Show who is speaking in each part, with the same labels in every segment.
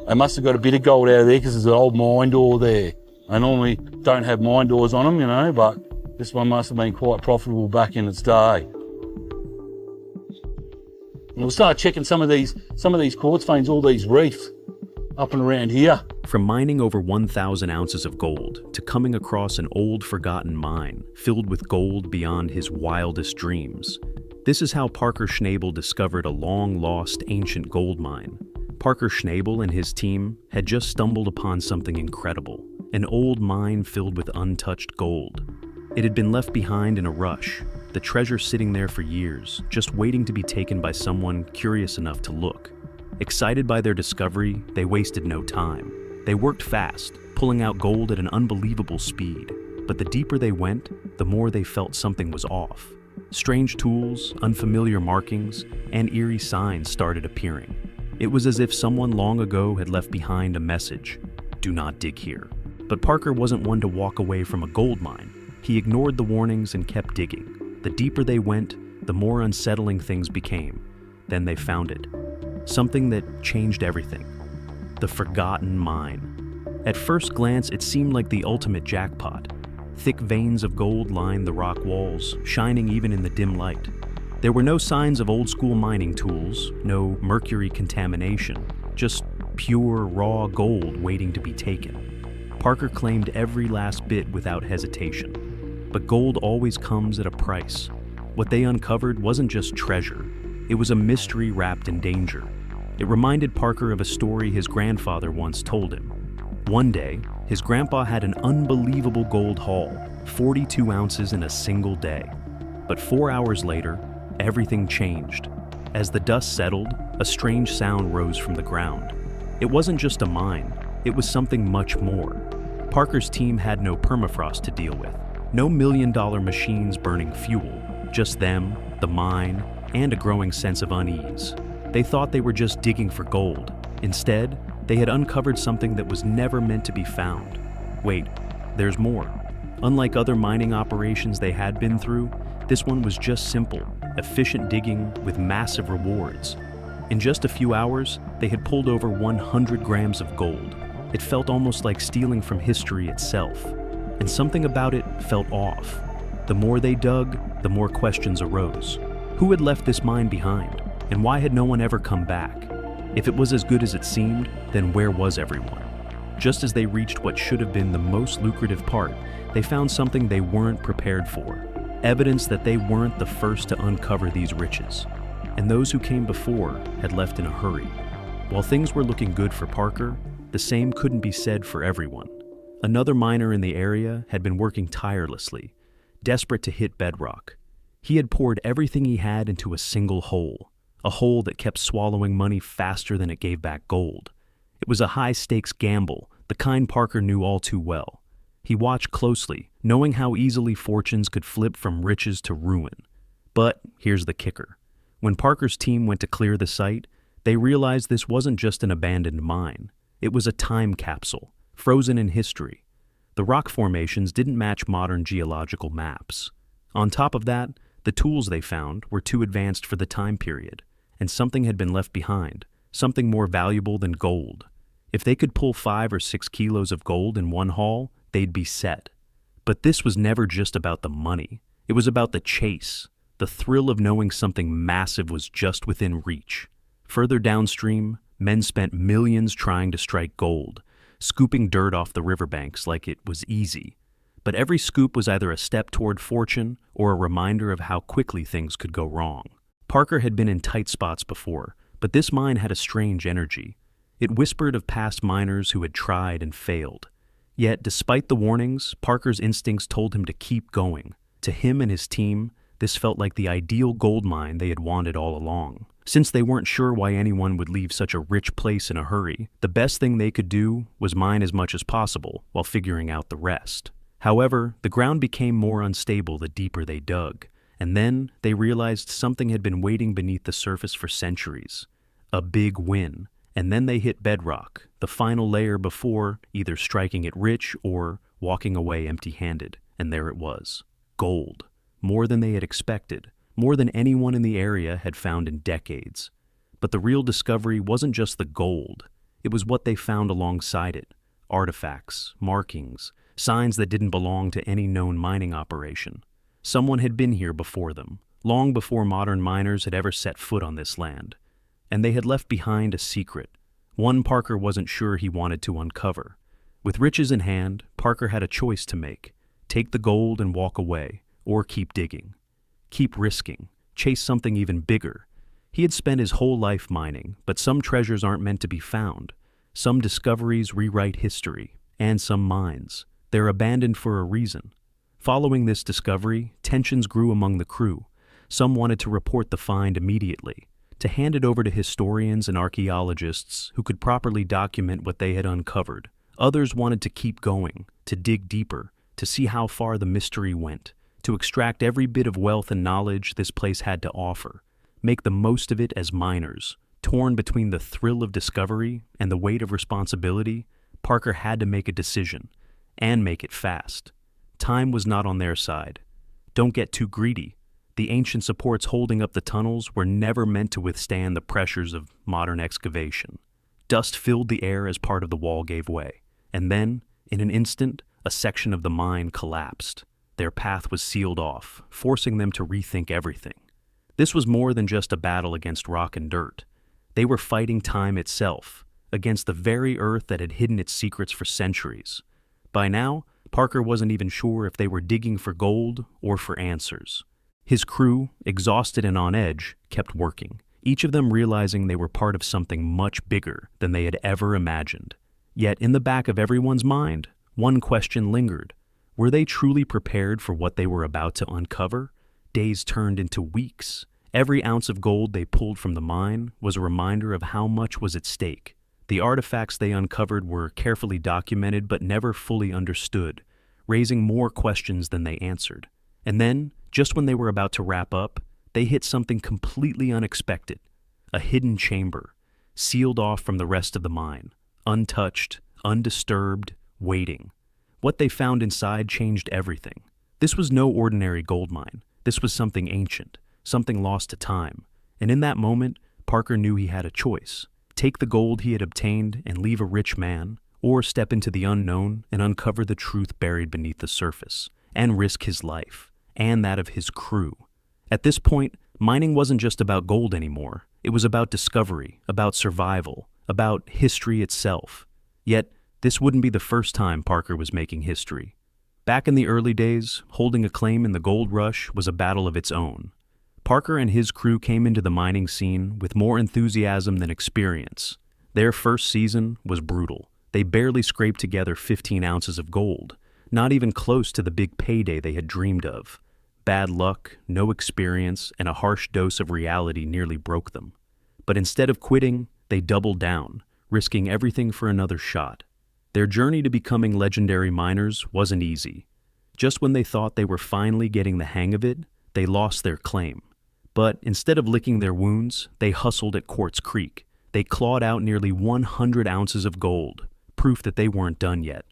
Speaker 1: They must have got a bit of gold out of there because there's an old mine door there. They normally don't have mine doors on them, you know, but this one must have been quite profitable back in its day. And we'll start checking some of these quartz veins, all these reefs up and around here.
Speaker 2: From mining over 1,000 ounces of gold to coming across an old forgotten mine filled with gold beyond his wildest dreams, this is how Parker Schnabel discovered a long-lost ancient gold mine. Parker Schnabel and his team had just stumbled upon something incredible, an old mine filled with untouched gold. It had been left behind in a rush, the treasure sitting there for years, just waiting to be taken by someone curious enough to look. Excited by their discovery, they wasted no time. They worked fast, pulling out gold at an unbelievable speed. But the deeper they went, the more they felt something was off. Strange tools, unfamiliar markings, and eerie signs started appearing. It was as if someone long ago had left behind a message: "Do not dig here." But Parker wasn't one to walk away from a gold mine. He ignored the warnings and kept digging. The deeper they went, the more unsettling things became. Then they found it. Something that changed everything. The forgotten mine. At first glance, it seemed like the ultimate jackpot. Thick veins of gold lined the rock walls, shining even in the dim light. There were no signs of old-school mining tools, no mercury contamination, just pure, raw gold waiting to be taken. Parker claimed every last bit without hesitation. But gold always comes at a price. What they uncovered wasn't just treasure. It was a mystery wrapped in danger. It reminded Parker of a story his grandfather once told him. One day, his grandpa had an unbelievable gold haul, 42 ounces in a single day. But 4 hours later, everything changed. As the dust settled, a strange sound rose from the ground. It wasn't just a mine, it was something much more. Parker's team had no permafrost to deal with, no million-dollar machines burning fuel, just them, the mine, and a growing sense of unease. They thought they were just digging for gold. Instead, they had uncovered something that was never meant to be found. Wait, there's more. Unlike other mining operations they had been through, this one was just simple, efficient digging with massive rewards. In just a few hours, they had pulled over 100 grams of gold. It felt almost like stealing from history itself. And something about it felt off. The more they dug, the more questions arose. Who had left this mine behind? And why had no one ever come back? If it was as good as it seemed, then where was everyone? Just as they reached what should have been the most lucrative part, they found something they weren't prepared for. Evidence that they weren't the first to uncover these riches. And those who came before had left in a hurry. While things were looking good for Parker, the same couldn't be said for everyone. Another miner in the area had been working tirelessly, desperate to hit bedrock. He had poured everything he had into a single hole, a hole that kept swallowing money faster than it gave back gold. It was a high-stakes gamble, the kind Parker knew all too well. He watched closely, knowing how easily fortunes could flip from riches to ruin. But here's the kicker. When Parker's team went to clear the site, they realized this wasn't just an abandoned mine. It was a time capsule, frozen in history. The rock formations didn't match modern geological maps. On top of that, the tools they found were too advanced for the time period, and something had been left behind, something more valuable than gold. If they could pull 5 or 6 kilos of gold in one haul, they'd be set. But this was never just about the money. It was about the chase, the thrill of knowing something massive was just within reach. Further downstream, men spent millions trying to strike gold, scooping dirt off the riverbanks like it was easy. But every scoop was either a step toward fortune or a reminder of how quickly things could go wrong. Parker had been in tight spots before, but this mine had a strange energy. It whispered of past miners who had tried and failed. Yet, despite the warnings, Parker's instincts told him to keep going. To him and his team, this felt like the ideal gold mine they had wanted all along. Since they weren't sure why anyone would leave such a rich place in a hurry, the best thing they could do was mine as much as possible while figuring out the rest. However, the ground became more unstable the deeper they dug, and then they realized something had been waiting beneath the surface for centuries. A big win. And then they hit bedrock, the final layer before either striking it rich or walking away empty-handed. And there it was. Gold. More than they had expected. More than anyone in the area had found in decades. But the real discovery wasn't just the gold. It was what they found alongside it: artifacts, markings, signs that didn't belong to any known mining operation. Someone had been here before them, long before modern miners had ever set foot on this land. And they had left behind a secret, one Parker wasn't sure he wanted to uncover. With riches in hand, Parker had a choice to make: take the gold and walk away, or keep digging. Keep risking, chase something even bigger. He had spent his whole life mining, but some treasures aren't meant to be found. Some discoveries rewrite history, and some mines. They're abandoned for a reason. Following this discovery, tensions grew among the crew. Some wanted to report the find immediately, to hand it over to historians and archaeologists who could properly document what they had uncovered. Others wanted to keep going, to dig deeper, to see how far the mystery went, to extract every bit of wealth and knowledge this place had to offer, make the most of it as miners. Torn between the thrill of discovery and the weight of responsibility, Parker had to make a decision, and make it fast. Time was not on their side. Don't get too greedy. The ancient supports holding up the tunnels were never meant to withstand the pressures of modern excavation. Dust filled the air as part of the wall gave way, and then, in an instant, a section of the mine collapsed. Their path was sealed off, forcing them to rethink everything. This was more than just a battle against rock and dirt. They were fighting time itself, against the very earth that had hidden its secrets for centuries. By now, Parker wasn't even sure if they were digging for gold or for answers. His crew, exhausted and on edge, kept working, each of them realizing they were part of something much bigger than they had ever imagined. Yet in the back of everyone's mind, one question lingered. Were they truly prepared for what they were about to uncover? Days turned into weeks. Every ounce of gold they pulled from the mine was a reminder of how much was at stake. The artifacts they uncovered were carefully documented but never fully understood, raising more questions than they answered. And then, just when they were about to wrap up, they hit something completely unexpected: a hidden chamber, sealed off from the rest of the mine, untouched, undisturbed, waiting. What they found inside changed everything. This was no ordinary gold mine. This was something ancient, something lost to time. And in that moment, Parker knew he had a choice: take the gold he had obtained and leave a rich man, or step into the unknown and uncover the truth buried beneath the surface, and risk his life, and that of his crew. At this point, mining wasn't just about gold anymore. It was about discovery, about survival, about history itself. Yet, this wouldn't be the first time Parker was making history. Back in the early days, holding a claim in the gold rush was a battle of its own. Parker and his crew came into the mining scene with more enthusiasm than experience. Their first season was brutal. They barely scraped together 15 ounces of gold, not even close to the big payday they had dreamed of. Bad luck, no experience, and a harsh dose of reality nearly broke them. But instead of quitting, they doubled down, risking everything for another shot. Their journey to becoming legendary miners wasn't easy. Just when they thought they were finally getting the hang of it, they lost their claim. But instead of licking their wounds, they hustled at Quartz Creek. They clawed out nearly 100 ounces of gold, proof that they weren't done yet.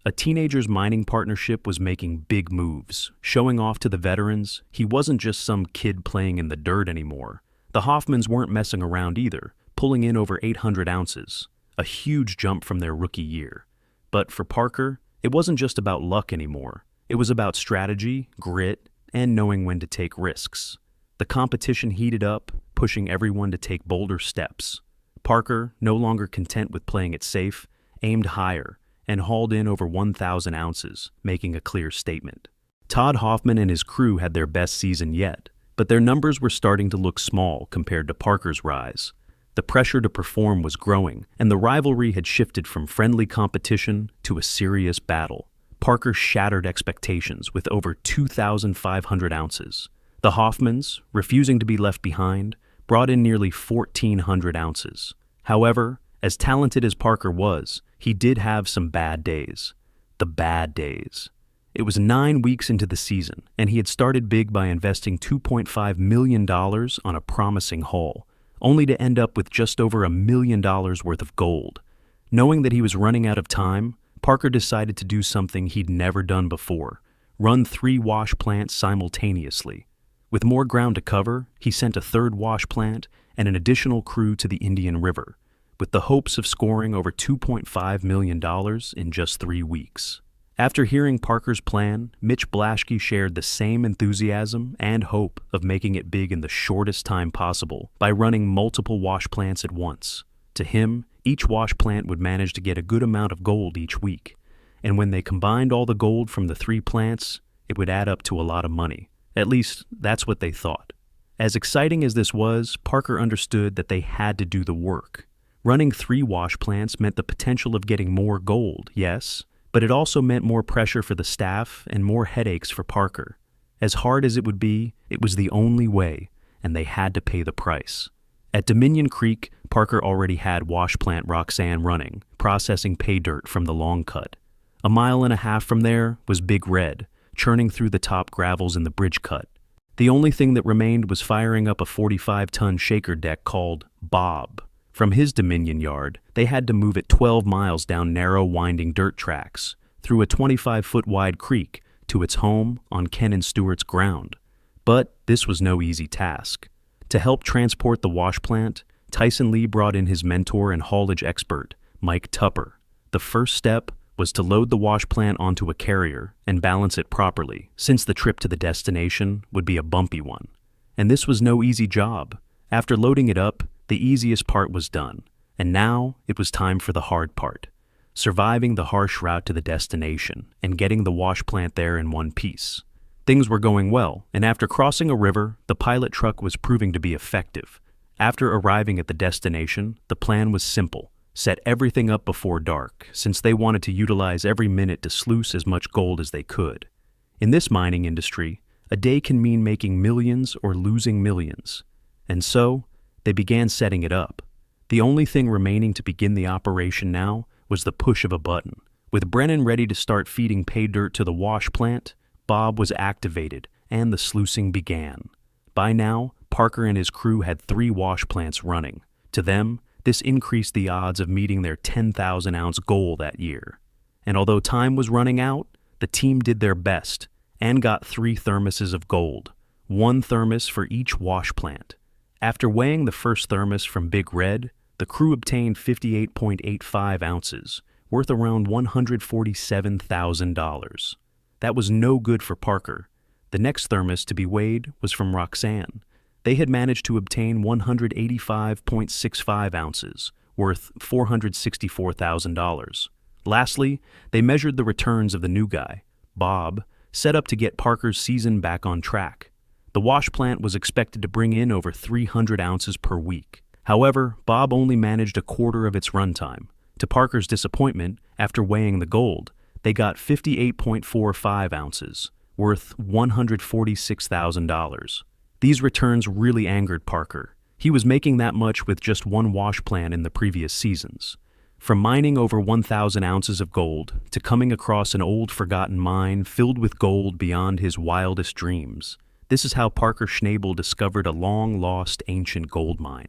Speaker 2: A teenager's mining partnership was making big moves, showing off to the veterans he wasn't just some kid playing in the dirt anymore. The Hoffmans weren't messing around either, pulling in over 800 ounces, a huge jump from their rookie year. But for Parker, it wasn't just about luck anymore. It was about strategy, grit, and knowing when to take risks. The competition heated up, pushing everyone to take bolder steps. Parker, no longer content with playing it safe, aimed higher and hauled in over 1,000 ounces, making a clear statement. Todd Hoffman and his crew had their best season yet, but their numbers were starting to look small compared to Parker's rise. The pressure to perform was growing, and the rivalry had shifted from friendly competition to a serious battle. Parker shattered expectations with over 2,500 ounces. The Hoffmans, refusing to be left behind, brought in nearly 1,400 ounces. However, as talented as Parker was, he did have some bad days. The bad days. It was 9 weeks into the season, and he had started big by investing $2.5 million on a promising haul, only to end up with just over $1 million worth of gold. Knowing that he was running out of time, Parker decided to do something he'd never done before: run 3 wash plants simultaneously. With more ground to cover, he sent a third wash plant and an additional crew to the Indian River. with the hopes of scoring over $2.5 million in just 3 weeks. After hearing Parker's plan, Mitch Blaschke shared the same enthusiasm and hope of making it big in the shortest time possible by running multiple wash plants at once. To him, each wash plant would manage to get a good amount of gold each week, and when they combined all the gold from the 3 plants, it would add up to a lot of money. At least, that's what they thought. As exciting as this was, Parker understood that they had to do the work. Running 3 wash plants meant the potential of getting more gold, yes, but it also meant more pressure for the staff and more headaches for Parker. As hard as it would be, it was the only way, and they had to pay the price. At Dominion Creek, Parker already had wash plant Roxanne running, processing pay dirt from the long cut. 1.5 miles from there was Big Red, churning through the top gravels in the bridge cut. The only thing that remained was firing up a 45-ton shaker deck called Bob. From his Dominion yard, they had to move it 12 miles down narrow, winding dirt tracks, through a 25-foot-wide creek, to its home on Ken and Stewart's ground. But this was no easy task. To help transport the wash plant, Tyson Lee brought in his mentor and haulage expert, Mike Tupper. The first step was to load the wash plant onto a carrier and balance it properly, since the trip to the destination would be a bumpy one. And this was no easy job. After loading it up, the easiest part was done, and now it was time for the hard part, surviving the harsh route to the destination and getting the wash plant there in one piece. Things were going well, and after crossing a river, the pilot truck was proving to be effective. After arriving at the destination, the plan was simple: set everything up before dark, since they wanted to utilize every minute to sluice as much gold as they could. In this mining industry, a day can mean making millions or losing millions. And so, they began setting it up. The only thing remaining to begin the operation now was the push of a button. With Brennan ready to start feeding pay dirt to the wash plant, Bob was activated, and the sluicing began. By now, Parker and his crew had 3 wash plants running. To them, this increased the odds of meeting their 10,000-ounce goal that year. And although time was running out, the team did their best and got 3 thermoses of gold, 1 thermos for each wash plant. After weighing the first thermos from Big Red, the crew obtained 58.85 ounces, worth around $147,000. That was no good for Parker. The next thermos to be weighed was from Roxanne. They had managed to obtain 185.65 ounces, worth $464,000. Lastly, they measured the returns of the new guy, Bob, set up to get Parker's season back on track. The wash plant was expected to bring in over 300 ounces per week. However, Bob only managed a quarter of its runtime. To Parker's disappointment, after weighing the gold, they got 58.45 ounces, worth $146,000. These returns really angered Parker. He was making that much with just 1 wash plant in the previous seasons. From mining over 1,000 ounces of gold to coming across an old forgotten mine filled with gold beyond his wildest dreams, this is how Parker Schnabel discovered a long-lost ancient gold mine.